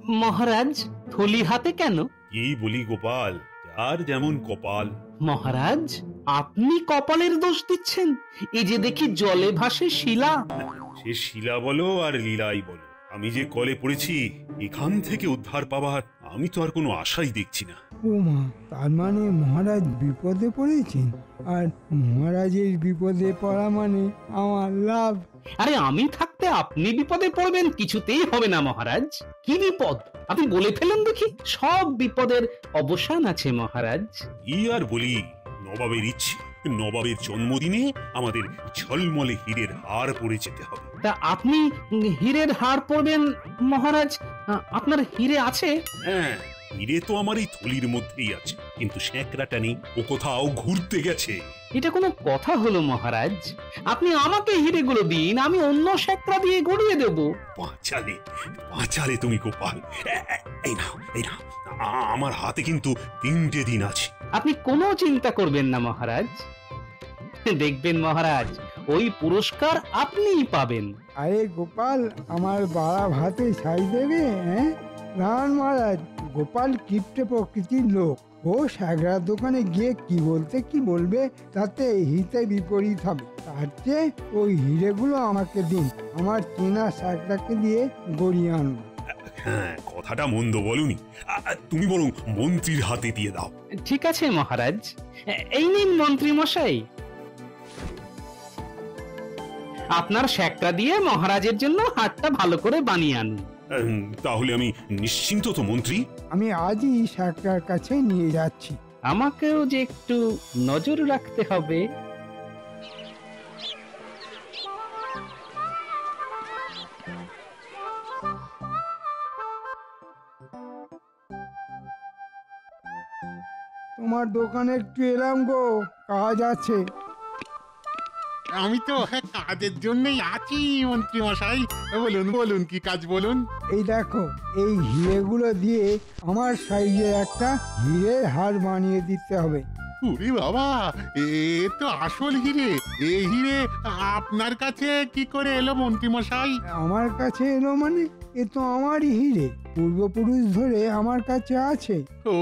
মহারাজ, থলি হাতে কেন? কি বলি গোপাল, যার যেমন কপাল। মহারাজ, আপনি কপালের দোষ দিচ্ছেন। এই যে দেখি জলে ভাসে শিলা। সে শিলা বলো আর লীলাই বলো, আমি যে কলে পড়েছি এখান থেকে উদ্ধার পাবার আমি তো আর কোনো আশাই দেখছি না। ও মা, তার মানে মহারাজ বিপদে পড়েছেন, আর মহারাজের বিপদে পড়া মানে আমার লাভ। আরে আমি থাকতে আপনি বিপদে পড়বেন কিছুতেই হবে না মহারাজ। কি বিপদ আপনি বলে ফেলুন দেখি। সব বিপদের অবসান আছে মহারাজ। ই আর বলি, নবাবের ইচ্ছে, নবাবের জন্মদিনে আমাদের ঝলমলে হীরের হার পরে যেতে হবে। তা আপনি হীরের হার পরবেন মহারাজ? আপনার হীরে আছে? হ্যাঁ, হীরে তো আমার এই থলির মধ্যেই আছে, কিন্তু স্যাঁকড়াটা নেই, ও কোথাও ঘুরতে গেছে। এটা কোনো কথা হলো মহারাজ? আপনি আমাকে হিরেগুলো দিন, আমি অন্য স্যাকরা দিয়ে গড়িয়ে দেব। বাঁচালে, বাঁচালে তুমি গোপাল। এই নাও, এই নাও, আমার হাতে কিন্তু 3টে দিন আছে। আপনি কোনো চিন্তা করবেন না মহারাজ, দেখবেন মহারাজ ওই পুরস্কার আপনিই পাবেন। আরে গোপাল, আমার বাড়া ভাতে ছাই দেবে? হ্যাঁ রান মহারাজ, গোপাল কিপ্টে প্রকৃতির লোক। ও সাগরার দোকানে গিয়ে কি বলতে কি বলবে তাতে হিতে বিপরীত হবে। তার চেয়ে ওই হিরেগুলো আমাকে দিন, আমার চেনা সাগরাকে দিয়ে গড়িয়ে আনবো। হ্যাঁ, কথাটা মন্দ বলুনি, তুমি বরং মন্ত্রীর হাতে দিয়ে দাও। ঠিক আছে মহারাজ, এই নিন মন্ত্রী মশাই, আপনার স্যাকরা দিয়ে মহারাজের জন্য হাটটা ভালো করে বানিয়ে আনুন। তাহলে আমি নিশ্চিন্ত তো মন্ত্রী? আমি আজই সাগরার কাছে নিয়ে যাচ্ছি। আমাকেও যে একটু নজর রাখতে হবে। তোমার দোকানে একটু এলাম গো, কাজ আছে। আমি তো কাজের জন্যই আছি মন্ত্রী মশাই। বলুন বলুন, কি কাজ বলুন। এই দেখো, এই হিরেগুলো দিয়ে আমার সাইজের একটা হিরের হার বানিয়ে দিতে হবে। ওরে বাবা, এ তো আসল হিরে। এই হিরে আপনার কাছে কি করে এলো মন্ত্রী মশাই? আমার কাছে এলো মানে এ তো আমারই হিরে, পূর্বপুরুষ ধরে আমার কাছে আছে। ও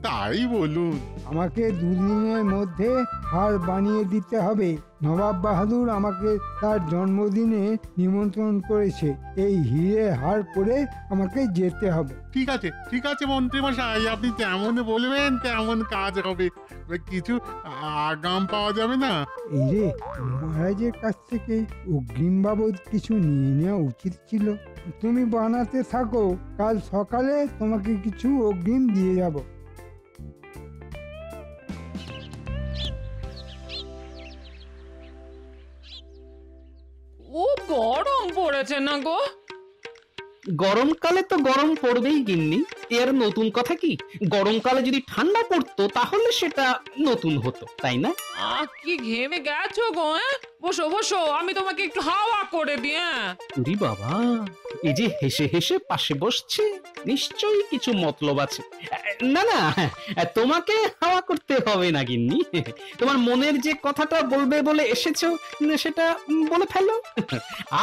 তাই বলুন। আমাকে দুদিনের মধ্যে হার বানিয়ে দিতে হবে। নবাব বাহাদুর আমাকে তার জন্মদিনে নিমন্ত্রণ করেছে। এই হিরে হার পরে আমাকে যেতে হবে। ঠিক আছে ঠিক আছে মন্ত্রী মশাই, আপনি যেমন বলবেন তেমন কাজ হবে। কিছু আগাম পাওয়া যাবে না? এই রে, মহারাজের কাছ থেকে অগ্রিম বাবদ কিছু নিয়ে নেওয়া উচিত ছিল। তুমি বানাতে থাকো, কাল সকালে তোমাকে কিছু অগ্রিম দিয়ে যাব। ও গরম পড়েছে না গো? গরমকালে তো গরম পড়বেই গিন্নি, এর নতুন কথা কি? গরমকালে যদি ঠান্ডা পড়তো তাহলে সেটা নতুন হতো, তাই না? কি ঘেমে গেছো গো? বসো বসো, আমি তোমাকে একটু হাওয়া করে দিই। উরি বাবা, এই যে হেসে হেসে পাশে বসছে, নিশ্চয়ই কিছু মতলব আছে। না না, তোমাকে হাওয়া করতে হবে না গিন্নি, তোমার মনের যে কথাটা বলবে বলে এসেছো সেটা বলে ফেলো,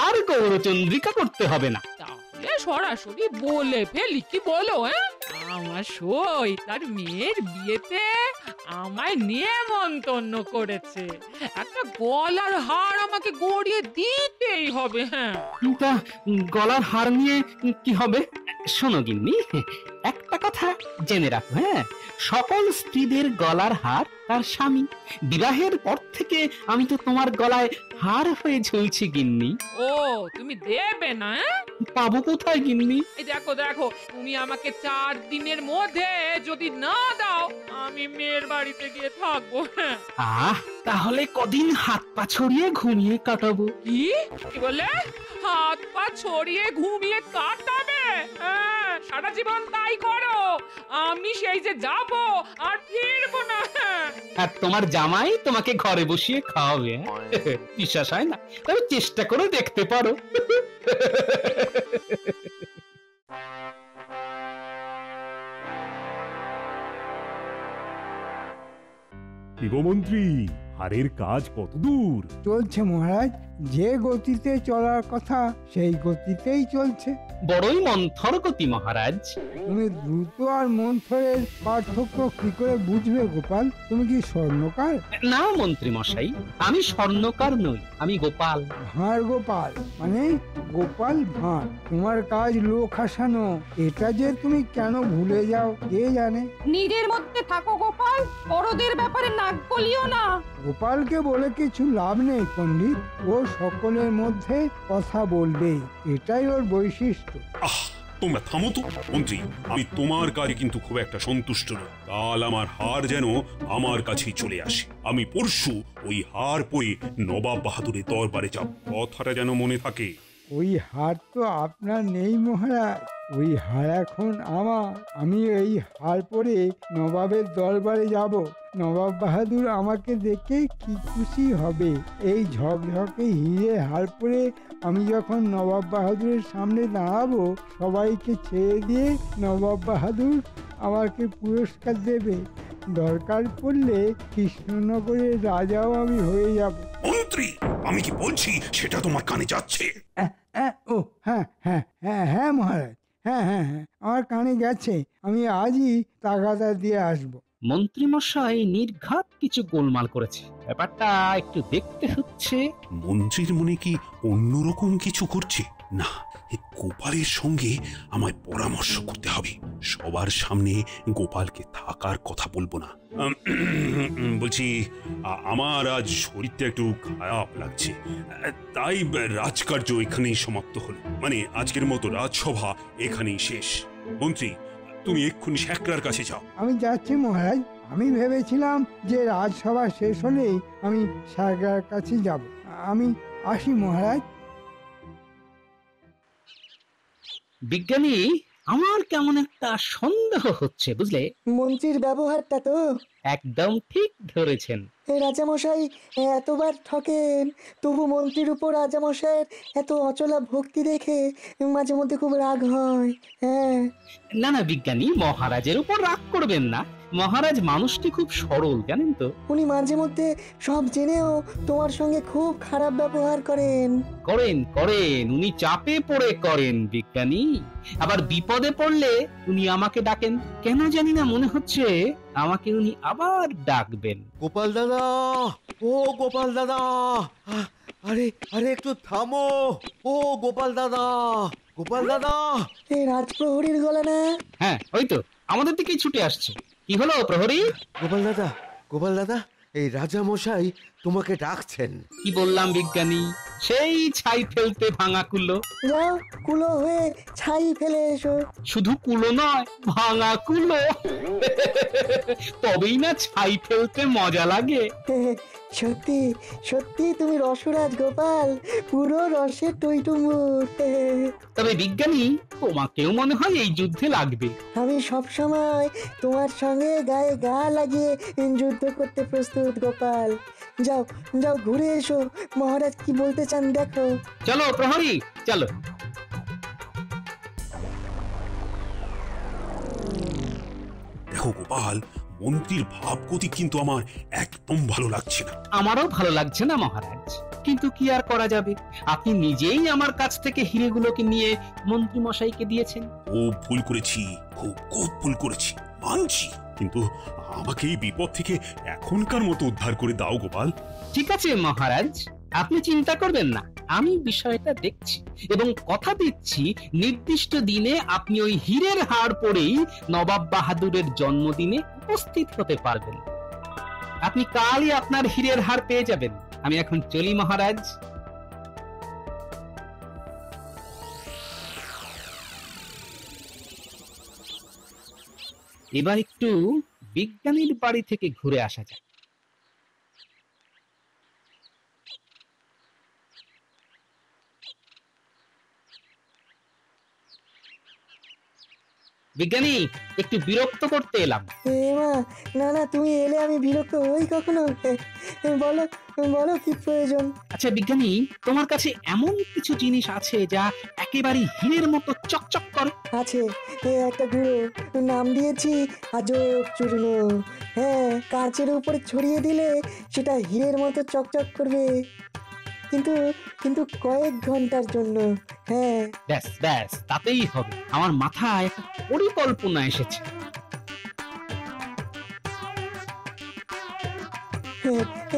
আর গৌরচন্দ্রিকা করতে হবে না। তাহলে সরাসরি বলে ফেলি, কি বলো? আমার সই তার মেয়ের বিয়েতে আমায় নিমন্ত্রণ করেছে। একটা গলার হার আমাকে গড়িয়ে দিতেই হবে। হ্যাঁ, তা গলার হার নিয়ে কি হবে? শোনো গিন্নি, একটা কথা জেনে রাখো, হ্যাঁ, সকল স্ত্রীদের গলার হার তার স্বামী। বিবাহের পর থেকে আমি তো তোমার গলায় হার হয়ে ঝুলছি গিন্নি। ও তুমি দেবে না? পাবো কোথায় গিন্নি? এই দেখো দেখো, তুমি আমাকে 4 দিনের মধ্যে যদি না দাও, আমি মেয়ের বাড়িতে গিয়ে থাকবো। তাহলে কদিন হাত পা ছড়িয়ে ঘুমিয়ে কাটাবো। কি কি বলে? হাত পা ছড়িয়ে ঘুমিয়ে কাটাবে? সারা জীবন তাই করো, আমি সেই যে যাব আর ফিরবো না। আর তোমার জামাই তোমাকে ঘরে বসিয়ে খাওয়াবে। বিশ্বাস হয় না? তবে চেষ্টা করে দেখতে পারো। গো মন্ত্রী, হারের কাজ কত দূর? চলছে মহারাজ, যে গতিতে চলার কথা সেই গতিতেই চলছে। বড়ই মন্থর গতি মহারাজ। তুমি দ্রুত আর মন্থরের পার্থক্য কি করে বুঝবে গোপাল? তুমি কি স্বর্ণকার? না মন্ত্রী মশাই, আমি স্বর্ণকার নই, আমি গোপাল। ভাঁড় গোপাল মানে গোপাল ভাঁড়। তোমার কাজ লোক হাসানো, এটা যে তুমি কেন ভুলে যাও কে জানে। নিজের মধ্যে থাকো গোপাল, বড়দের ব্যাপারে নাক গলিও না। গোপালকে বলে কিছু লাভ নেই পণ্ডিত, ও সকলের মধ্যে কথা বলবে, এটাই ওর বৈশিষ্ট্য। আহ, তোমরা থামো তো। মন্ত্রী, আমি তোমার কাজে কিন্তু খুব একটা সন্তুষ্ট নই। কাল আমার হার যেন আমার কাছেই চলে আসে। আমি পরশু ওই হার পরে নবাব বাহাদুরের দরবারে যাব, কথাটা যেন মনে থাকে। ওই হার তো আপনার নেই মহারাজ, ওই হার এখন আমার। আমি এই হার পরে নবাবের দরবারে যাব। নবাব বাহাদুর আমাকে দেখে কি খুশি হবে। এই ঝকঝকে হিরে হার পরে আমি যখন নবাব বাহাদুরের সামনে দাঁড়াবো, সবাইকে ছেড়ে দিয়ে নবাব বাহাদুর আমাকে পুরস্কার দেবে। দরকার পড়লে কৃষ্ণনগরের রাজাও আমি হয়ে যাব। মন্ত্রী, আমি কি বলছি সেটা তোমার কানে যাচ্ছে? ও হ্যাঁ হ্যাঁ হ্যাঁ হ্যাঁ মহারাজ, হ্যাঁ হ্যাঁ হ্যাঁ, আমার কানে গেছে। আমি আজই তাগাদা দিয়ে আসবো। মন্ত্রী মশাই নির্ঘাত কিছু গোলমাল করেছে, ব্যাপারটা একটু দেখতে হচ্ছে। মন্ত্রীর মনে কি অন্যরকম কিছু করছে? না, এই গোপালের সঙ্গে আমায় পরামর্শ করতে হবে। সবার সামনে গোপালকে থাকার কথা বলবো না। বলছি, আমার আজ শরীরটা একটু খারাপ লাগছে, তাই রাজকার্য এখানেই সমাপ্ত হলো। মানে আজকের মতো রাজসভা এখানেই শেষ। মন্ত্রী, তুমি এক্ষুনি শেখরার কাছে যাও। আমি যাচ্ছি মহারাজ। আমি ভেবেছিলাম যে রাজসভা শেষ হলেই আমি সারগার কাছে যাব। আমি আসি মহারাজ। বিজ্ঞানী, আমার কেমন একটা সন্দেহ হচ্ছে বুঝলে। মন্ত্রীর ব্যবহারটা তো একদম ঠিক ধরেছেন। রাজামশাই এতবার ঠকেন, তবু মন্ত্রীর উপর রাজামশাইয়ের এত অচলা ভক্তি দেখে মাঝে মধ্যে খুব রাগ হয়। হ্যাঁ, না না বিজ্ঞানী, মহারাজের উপর রাগ করবেন না। মহারাজ মানুষটি খুব সরল, জানেন তো। উনি মাঝে মধ্যে সব জেনেও তোমার সঙ্গে খুব খারাপ ব্যবহার করেন। করেন করেন, উনি চাপে পড়ে করেন বিজ্ঞানী। আবার বিপদে পড়লে উনি আমাকে ডাকেন। কেন জানি না মনে হচ্ছে আমাকে উনি আবার ডাকবেন। গোপাল দাদা, ও গোপাল দাদা, আরে আরে একটু থামো। ও গোপাল দাদা, গোপাল দাদা। এই রাজপ্রহরীর গলা না? হ্যাঁ, ওই তো আমাদের দিকেই ছুটে আসছে। কি হলো প্রহরী? গোপাল দাদা, গোপাল দাদা, এই রাজা মশাই তোমাকে ডাকছেন। কি বললাম বিজ্ঞানী, সেই ছাই ফেলতে ভাঙা কুলো। যাও, কুলো হয়ে ছাই ফেলে এসো। শুধু কুলো নয়, ভাঙা কুলো। তবেই না ছাই ফেলতে মজা লাগে। সত্যি সত্যি তুমি রসরাজ গোপাল, পুরো রসে টইটুম্বুর। তবে বিজ্ঞানী, তোমাকেও মনে হয় এই যুদ্ধে লাগবে। আমি সব সময় তোমার সঙ্গে গায়ে গা লাগিয়ে যুদ্ধ করতে প্রস্তুত গোপাল। যাও যাও, ঘুরে এসো, মহারাজ কি বলতে চান দেখো। চলো প্রহরী, চলো। দেখো গোপাল, মন্ত্রীর ভাবগতি কিন্তু আমার একদম ভালো লাগছে না। আমারও ভালো লাগছে না মহারাজ, কিন্তু কি আর করা যাবে। আপনি নিজেই আমার কাছ থেকে হিরেগুলোকে নিয়ে মন্ত্রী মশাইকে দিয়েছেন। খুব ভুল করেছি, খুব খুব ভুল করেছি, মানছি। কিন্তু আমাকে এই বিপদ থেকে এখনকার মতো উদ্ধার করে দাও গোপাল। ঠিক আছে মহারাজ, আপনি চিন্তা করবেন না, আমি বিষয়টা দেখছি এবং কথা দিচ্ছি নির্দিষ্ট দিনে আপনি ওই হীরের হার পরেই নবাব বাহাদুরের জন্মদিনে উপস্থিত হতে পারবেন। আপনি কালই আপনার হীরের হার পেয়ে যাবেন। আমি এখন চলি মহারাজ। এবার একটু বিজ্ঞানীর বাড়ি থেকে ঘুরে আসা যাক। বিজ্ঞানী একটু বিরক্ত করতে এলাম। এ মা, না না, তুমি এলে আমি বিরক্ত হই কখনো? বলো, বলো কি প্রয়োজন? আচ্ছা বিজ্ঞানী, তোমার কাছে এমন কিছু জিনিস আছে যা একেবারে হীরের মতো চকচক করে? আছে, একটা গুঁড়ো, নাম দিয়েছি আজব চূর্ণ। হ্যাঁ, কাঁচের উপরে ছড়িয়ে দিলে সেটা হীরের মতো চকচক করবে, কিন্তু কিন্তু কয়েক ঘন্টার জন্য। হ্যাঁ, ব্যাস ব্যাস, তাতেই হবে। আমার মাথায় একটা পরিকল্পনা এসেছে।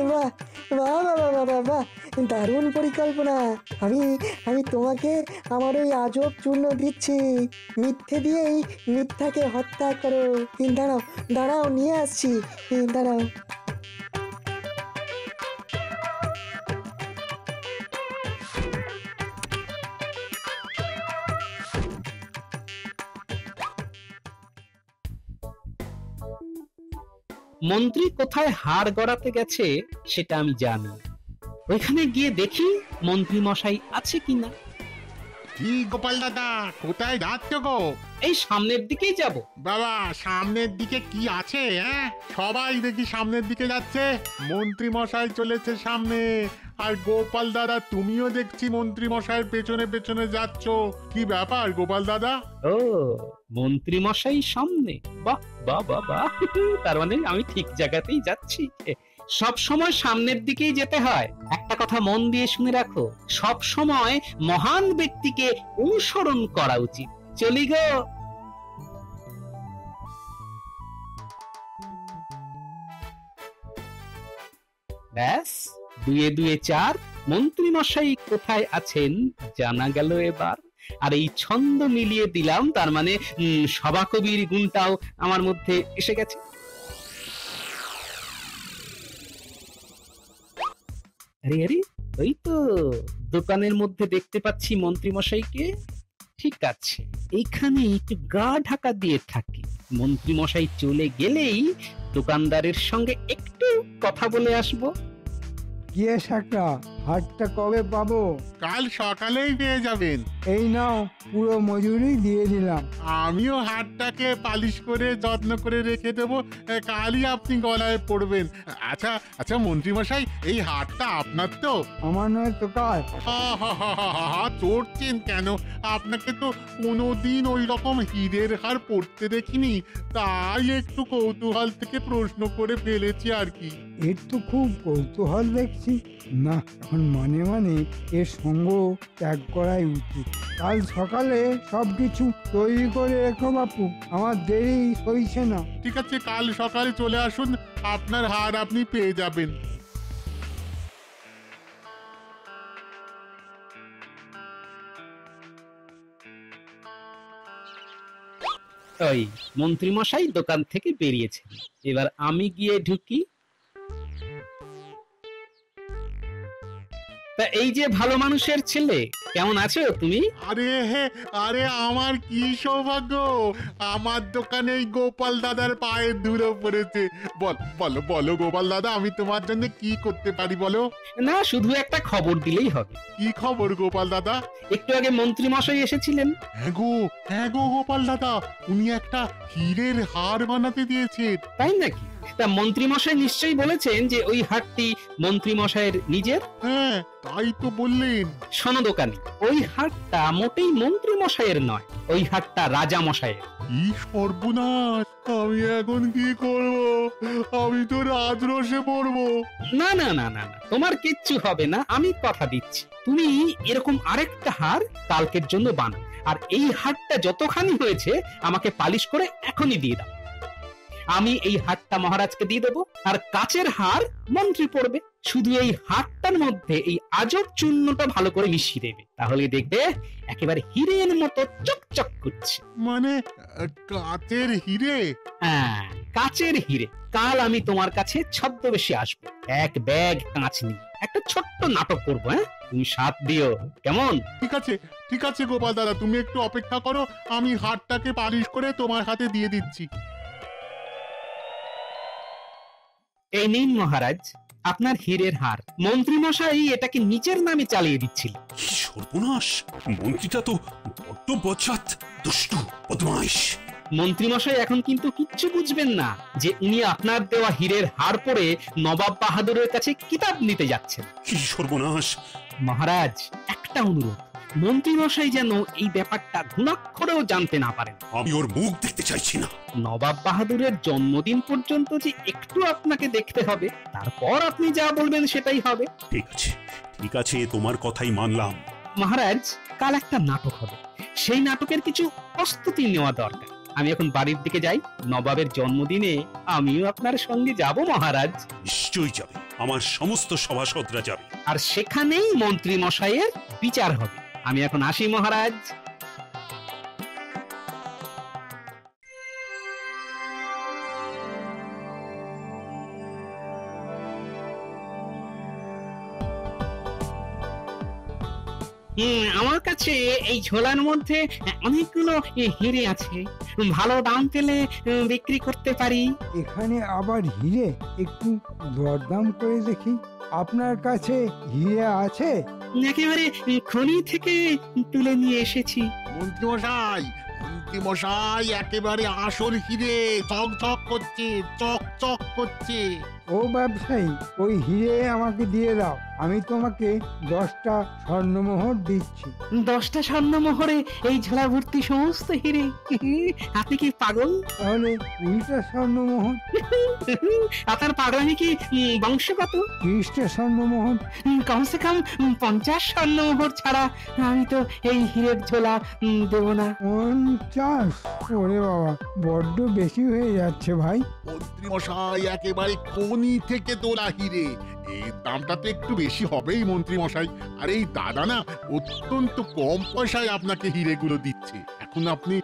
বাহ বাহ বাহ বাহ বাহ বাহ, দারুণ পরিকল্পনা। আমি আমি তোমাকে আমার ওই আজব চূর্ণ দিচ্ছি। মিথ্যে দিয়েই মিথ্যাকে হত্যা করো। দাঁড়াও দাঁড়াও, নিয়ে আসছি, দাঁড়াও। মন্ত্রী কোথায় হাড় গড়াতে গেছে সেটা আমি জানি। ওইখানে গিয়ে দেখি মন্ত্রী মশাই আছে কিনা। কি গোপাল দাদা, কোথায় যাচ্ছ গো? এই সামনের দিকেই যাব। বাবা, সামনের দিকে কি আছে? হ্যাঁ, সবাই দেখি সামনের দিকে যাচ্ছে। মন্ত্রী মশাই চলেছে সামনে, আর গোপাল দাদা তুমিও দেখছি মন্ত্রী মশাইয়ের পেছনে পেছনে যাচ্ছ। কি ব্যাপার গোপাল দাদা? ও, মন্ত্রী মশাই সামনে? বাহ বাহ বাহ বাহ, তার মানে আমি ঠিক জায়গাতেই যাচ্ছি। সব সময় সামনের দিকেই যেতে হয়। একটা কথা মন দিয়ে শুনে রাখো, সব সময় মহান ব্যক্তিকে অনুসরণ করা উচিত। চলি গো। ব্যাস, দুয়ে দুয়ে চার, মন্ত্রী মশাই কোথায় আছেন জানা গেল এবার। আর এই ছন্দ মিলিয়ে দিলাম, তার মানে সভাকবির গুণটাও আমার মধ্যে এসে গেছে। আরে আরে, ওই তো দোকানের মধ্যে দেখতে পাচ্ছি মন্ত্রী মশাইকে। ঠিক আছে, এইখানে একটু গা ঢাকা দিয়ে থাকি। মন্ত্রী মশাই চলে গেলেই দোকানদারের সঙ্গে একটু কথা বলে আসবো। কি শাকরা, হাটটা কবে পাবো? কাল সকালেই পেয়ে যাবেন। এই নাও, পুরো মজুরি দিয়ে দিলাম। আমিও হাটটাকে পালিশ করে যত্ন করে রেখে দেবো, কালই আপনি গলায় পড়বেন। আচ্ছা আচ্ছা মন্ত্রী মশাই, এই হাটটা আপনার তো? আমার নয় তো কার। চড়ছেন কেন? আপনাকে তো কোনোদিন ওই রকম হীরের হার পড়তে দেখিনি, তাই একটু কৌতূহল থেকে প্রশ্ন করে ফেলেছি আর কি। এর তো খুব কৌতূহল দেখছি। না, এখন মানে মানে এর সঙ্গ ত্যাগ করাই উচিত। কাল সকালে সবকিছু তৈরি করে রেখো বাপু, আমার দেরি হইছে না। ঠিক আছে, কাল সকালে চলে আসুন, আপনার হার আপনি পেয়ে যাবেন। ওই মন্ত্রী মশাই দোকান থেকে বেরিয়েছেন, এবার আমি গিয়ে ঢুকি। তা এই যে ভালো মানুষের ছেলে, কেমন আছো তুমি? আরে আমার কি সৌভাগ্য, আমার দোকানে এই গোপাল দাদার পায়ে ধুলো পড়েছে। বলো বলো গোপাল দাদা, আমি তোমার জন্য কি করতে পারি বলো? না, শুধু একটা খবর দিলেই হবে। কি খবর গোপাল দাদা? একটু আগে মন্ত্রী মশাই এসেছিলেন। হ্যাঁ গো গোপাল দাদা, উনি একটা হীরের হার বানাতে দিয়েছেন। তাই নাকি? তা মন্ত্রী মশাই নিশ্চয়ই বলেছেন যে ওই হারটি মন্ত্রী মশাইয়ের নিজের। হ্যাঁ, তাই তো বললেন। শোনো দোকানি, ওই হারটা মোটেই মন্ত্রী মশাইয়ের নয়, ওই হারটা রাজা মশাইয়ের। কি সর্বনাশ, আমি এখন কি করব? আমি তো রাজরোষে পড়বো। না না না না না, তোমার কিচ্ছু হবে না, আমি কথা দিচ্ছি। তুমি এরকম আরেকটা হার কালকের জন্য বানাও, আর এই হারটা যতখানি হয়েছে আমাকে পালিশ করে এখনই দিয়ে দাও। আমি এই হারটা মহারাজকে দিয়ে দেবো, আর কাচের হার মন্ত্রী পড়বে। শুধু এই হারটার মধ্যে এই আজব চূর্ণটা ভালো করে মিশিয়ে দেবে, তাহলে দেখবে একেবারে হীরের মতো চকচক করছে। মানে কাচের হিরে? হ্যাঁ, কাচের হিরে। কাল আমি তোমার কাছে ছদ্মবেশে আসবো, এক ব্যাগ কাঁচ নিয়ে একটা ছোট্ট নাটক করবো। হ্যাঁ, তুমি সাথ দিও, কেমন? ঠিক আছে গোপাল দাদা, তুমি একটু অপেক্ষা করো, আমি হারটাকে পালিশ করে তোমার হাতে দিয়ে দিচ্ছি। এই নিন মহারাজ, আপনার হীরের হার। মন্ত্রী মশাই এটাকে নিচের নামে চালিয়ে দিচ্ছিল। কি সর্বনাশ! মন্ত্রীটা তো বড্ড বজ্জাত, দুষ্টু, বদমাইশ। মন্ত্রীমশাই এখন কিন্তু কিচ্ছু বুঝবেন না যে উনি আপনার দেওয়া হীরের হার পরে নবাব বাহাদুরের কাছে কিতাব নিতে যাচ্ছেন। কি সর্বনাশ! মহারাজ, একটা অনুরোধ, মন্ত্রীমশাই যেন এই ব্যাপারটা ঘুণাক্ষরেও জানতে না পারেন। আমি ওর মুখ দেখতে চাইছি না। নবাব বাহাদুরের জন্মদিন পর্যন্ত যে একটু আপনাকে দেখতে হবে, তারপর আপনি যা বলবেন সেটাই হবে। ঠিক আছে, ঠিক আছে, তোমার কথাই মানলাম। মহারাজ, কাল একটা নাটক হবে, সেই নাটকের কিছু প্রস্তুতি নেওয়া দরকার। আমি এখন বাড়ির দিকে যাই, নবাবের জন্মদিনে আমিও আপনার সঙ্গে যাব মহারাজ। নিশ্চয়ই যাবে, আমার সমস্ত সভাসদরা যাবে। আর সেখানেই মন্ত্রী মশাইয়ের বিচার হবে। আমি এখন আসি মহারাজ। আমার কাছে এই ঝোলার মধ্যে অনেকগুলো হিরে আছে, ভালো দাম পেলে বিক্রি করতে পারি। এখানে আবার হিরে? একটু দরদাম করে দেখি। আপনার কাছে হিরে আছে? একেবারে খনি থেকে তুলে নিয়ে এসেছি। মন্ত্রীমশাই, মন্ত্রীমশাই, একেবারে আসল হিরে, চকচক করছে, চকচক করছে। ও ব্যবসায়ী, ওই হিরে আমাকে দিয়ে দাও, আমি তোমাকে 10টা স্বর্ণমোহর দিচ্ছি। 10টা স্বর্ণমোহরে এই ঝোলা ভর্তি সমস্ত হিরে? আপনি কি পাগল? তাহলে 20টা স্বর্ণমোহর। আপনার পাগলামি কি বংশগত? 30টা স্বর্ণমোহর। কমসে কম 50 স্বর্ণমোহর ছাড়া আমি তো এই হীরের ঝোলা দেব না। 50? ওরে বাবা, বড্ড বেশি হয়ে যাচ্ছে ভাই। মন্ত্রীমশাই, একেবারে খনি থেকে তোলা হিরে, এই দামটা তো একটু বেশি হবেই মন্ত্রীমশাই। আর এই দাদা না অত্যন্ত কম পয়সায় আপনাকে হিরেগুলো দিচ্ছে। এখন আপনি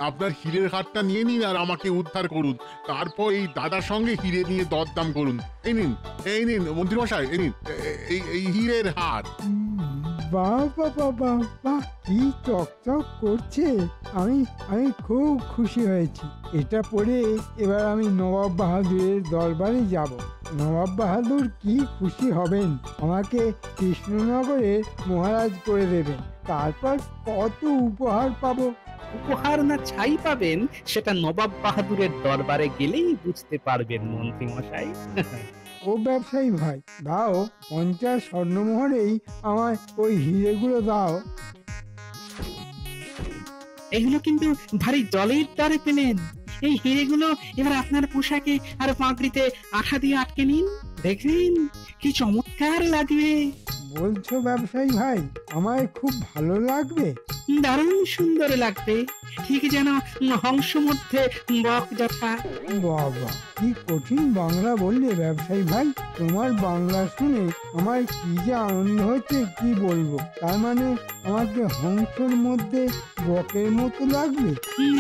আপনার হীরের হারটা নিয়ে নিন আর আমাকে উদ্ধার করুন, তারপর এই দাদার সঙ্গে হিরে নিয়ে দরদাম করুন। এই নিন, এই নিন মন্ত্রীমশাই, এই নিন এই হীরের হার। বাহ বাবা বাহ বাহ, কি চকচক করছে। আমি আমি খুব খুশি হয়েছি। এটা পরে এবার আমি নবাব বাহাদুরের দরবারে যাব। নবাব বাহাদুর কি খুশি হবেন, আমাকে কৃষ্ণনগরের মহারাজ করে দেবেন। তারপর কত উপহার পাবো। উপহার না ছাই পাবেন সেটা নবাব বাহাদুরের দরবারে গেলেই বুঝতে পারবেন মন্ত্রী মশাই। ও ব্যবসায়ী ভাই, দাও 50 স্বর্ণমোহরেই আমায় ওই হিরেগুলো দাও। এগুলো কিন্তু ভারী জলের দ্বারে পেলেন। এই হিরেগুলো এবার আপনার পোশাকে আর পাগড়িতে আঠা দিয়ে আটকে নিন, দেখবেন কি চমৎকার লাগবে। বলছো ব্যবসায়ী ভাই, আমায় খুব ভালো লাগবে? দারুণ সুন্দর লাগবে, ঠিক যেন হংস মধ্যে বক যথা। বাবা, কি কঠিন বাংলা বললে ব্যবসায়ী ভাই। তোমার বাংলা শুনে আমার কি যে আনন্দ হচ্ছে কি বলবো। তার মানে আমাকে হংসর মধ্যে বকের মতো লাগবে?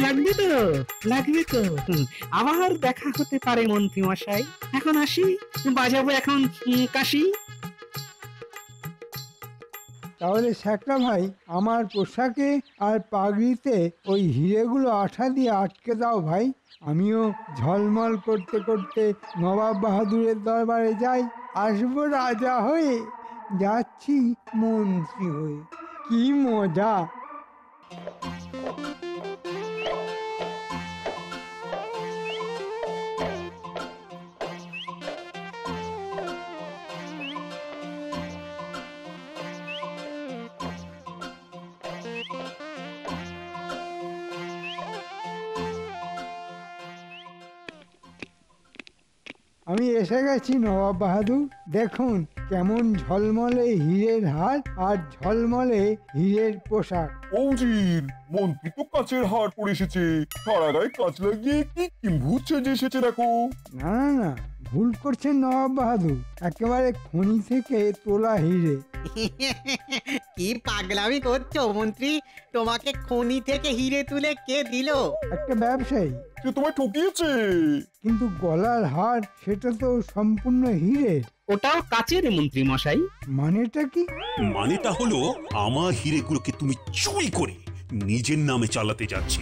লাগবে তো, লাগবে তো। আবার দেখা হতে পারে মন্ত্রী মশাই। এখন আসি, বাজাবো এখন কাশি। তাহলে শ্যাকরা ভাই, আমার পোশাকে আর পাগড়িতে ওই হিরেগুলো আঠা দিয়ে আটকে দাও ভাই। আমিও ঝলমল করতে করতে নবাব বাহাদুরের দরবারে যাই। আসবো রাজা হয়ে, যাচ্ছি মন্ত্রী হয়ে। কি মজা! আমি এসে গেছি নবাব বাহাদুর। দেখুন কেমন ঝলমলে হীরের হার আর ঝলমলে হীরের পোশাক। ওজির, মন্ত্রী তো কাচের হার পরে এসেছে, সারা গায়ে কাচ লাগিয়ে কি কিম্ভূত সেজে এসেছে দেখো। না না না, ভুল করছেন নবাব বাহাদুর, একেবারে খনি থেকে তোলা হিরে। কি পাগলামি করছো মন্ত্রী? তোমাকে খনি থেকে হিরে তুলে কে দিল? একটা ব্যবসায়ী। সে তোমায় ঠকিয়েছে। কিন্তু গলার হার সেটা তো সম্পূর্ণ হিরে। ওটাও কাচের মন্ত্রী মশাই। মানেটা কি? মানেটা হলো আমার হিরেগুলোকে তুমি চুরি করে নিজের নামে চালাতে যাচ্ছে।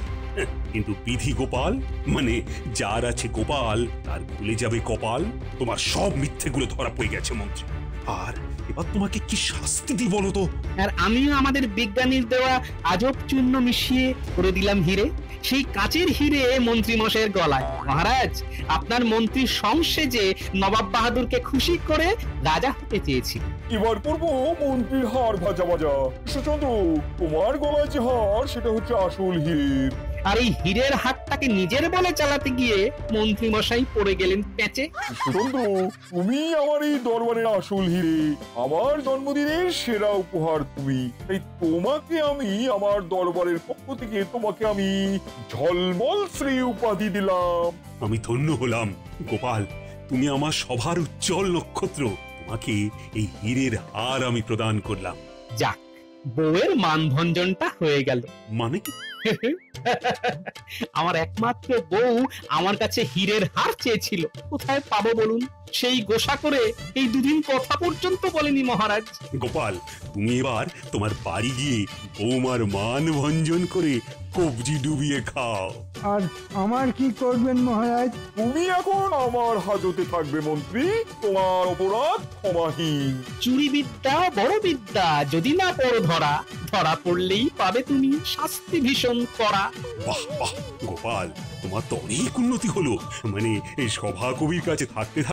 কিন্তু বিধি গোপাল, মানে যার আছে গোপাল তার ভুলে যাবে কপাল। তোমার সব মিথ্যেগুলো ধরা পড়ে গেছে মন্ত্রী। আর এবার তোমাকে কি শাস্তি দিই বলো তো? আর আমিও আমাদের বিজ্ঞানীর দেওয়া আজব চূর্ণ মিশিয়ে করে দিলাম হিরে, সেই কাচের হিরে মন্ত্রী মশাইয়ের গলায়। মহারাজ, আপনার মন্ত্রী সংসেজে নবাব বাহাদুরকে খুশি করে রাজা হতে চেয়েছিল। এবার করবো মন্ত্রীর হার ভাজা ভাজা। কৃষ্ণচন্দ্র, তোমার গলায় যে হার সেটা হচ্ছে আসল হীরের। আর এই হীরের হাতটাকে নিজের বলে চালাতে গিয়ে মন্ত্রী মশাই পড়ে গেলেন প্যাচে। কৃষ্ণচন্দ্র, তুমি আমার এই দরবারের আসল হীরে, আমার জন্মদিনের সেরা উপহার তুমি। তাই তোমাকে আমি আমার দরবারের পক্ষ থেকে তোমাকে আমি ঝলমল শ্রী উপাধি দিলাম। আমি ধন্য হলাম গোপাল, তুমি আমার সভার উজ্জ্বল নক্ষত্র। তোমাকে এই হীরের হার আমি প্রদান করলাম। যাক, বউয়ের মানভঞ্জনটা হয়ে গেল। মানে আমার একমাত্র বউ আমার কাছে হীরের হার চেয়েছিল, কোথায় পাবো বলুন? সেই গোসা করে এই দুদিন কথা পর্যন্ত বলেনি মহারাজ। গোপাল, তুমি এবার তোমার বাড়ি গিয়ে বৌমার মান ভঞ্জন করে কবজি ডুবিয়ে খাও। আর আমার কি করবেন মহারাজ? তুমি এখন আমার হাজতে থাকবে মন্ত্রী, তোমার অপরাধ ক্ষমাহীন। চুরি বিদ্যা বড় বিদ্যা, যদি না পড়ো ধরা, ধরা পড়লেই পাবে তুমি শাস্তি ভীষণ করা। বাহ বাহ গোপাল, তোমার তো অনেক উন্নতি হলো। মানে এই সভা কবির কাছে থাকতে থাকতে